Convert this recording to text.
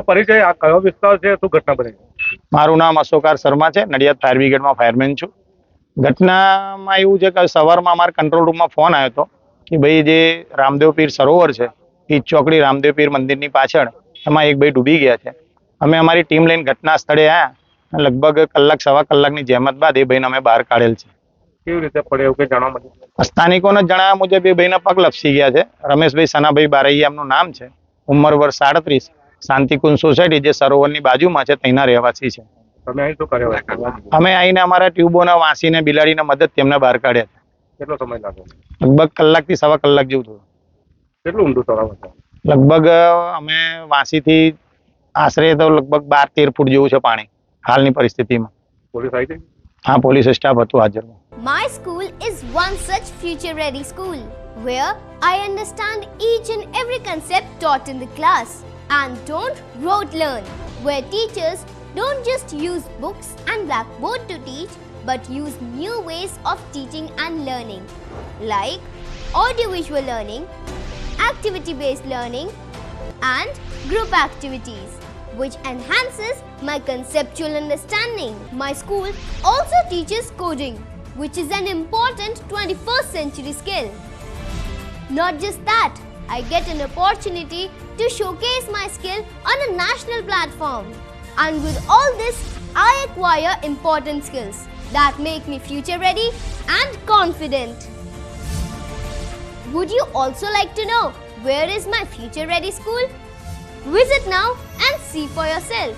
પરિચય આ કયો વિસ્તાર છે, શું ઘટના બની? મારું નામ અશોકાર શર્મા છે, નડિયાદ ફાયર બ્રિગેડમાં ફાયરમેન છું. ઘટનામાં એવું છે કે સવારમાં અમારા કંટ્રોલ રૂમમાં ફોન આવ્યો હતો કે ભાઈ જે રામદેવ પીર સરોવર છે એ ચોકડી રામદેવ પીર મંદિરની પાછળ એમાં એક ભાઈ ડૂબી ગયા છે. અમે અમારી ટીમ લઈને ઘટના સ્થળે આવ્યા. લગભગ કલાક સવા કલાકની જહેમત બાદ એ ભાઈને અમે બહાર કાઢેલ છે. કેવી રીતે પડે એવું કંઈ જાણવા મળ્યું? સ્થાનિકોને જણાવ્યા મુજબ એ ભાઈના પગ લપસી ગયા છે. રમેશભાઈ સનાભાઈ બારૈયા એમનું નામ છે. ઉંમર વર્ષ 37, શાંતિકુંજ સોસાયટી જે સરોવરની બાજુમાં છે તેના રહેવાસી છે. તમે અહીં શું કર્યો? અમે આવીને અમારા ટ્યુબોને વાંસીને બિલાડીના મદદ તેમને બહાર કાઢ્યા. કેટલો સમય લાગ્યો? લગભગ કલાકથી સવા કલાક જેવું થયું. કેટલું ઊંડું તળાવ હતું? લગભગ અમે વાંસીથી આશરે તો લગભગ 12-13 ફૂટ જેવું છે પાણી હાલની પરિસ્થિતિમાં. પોલીસ આવી હતી? હા, પોલીસ સ્ટાફ હતું હાજર. My school is one such future-ready school where I understand each and every concept taught in the class and don't rote learn, where teachers don't just use books and blackboard to teach but use new ways of teaching and learning like audiovisual learning, activity-based learning and group activities which enhances my conceptual understanding. My school also teaches coding, which is an important 21st century skill. Not just that, I get an opportunity to showcase my skill on a national platform. And with all this, I acquire important skills that make me future ready and confident. Would you also like to know where is my future ready school? Visit now and see for yourself.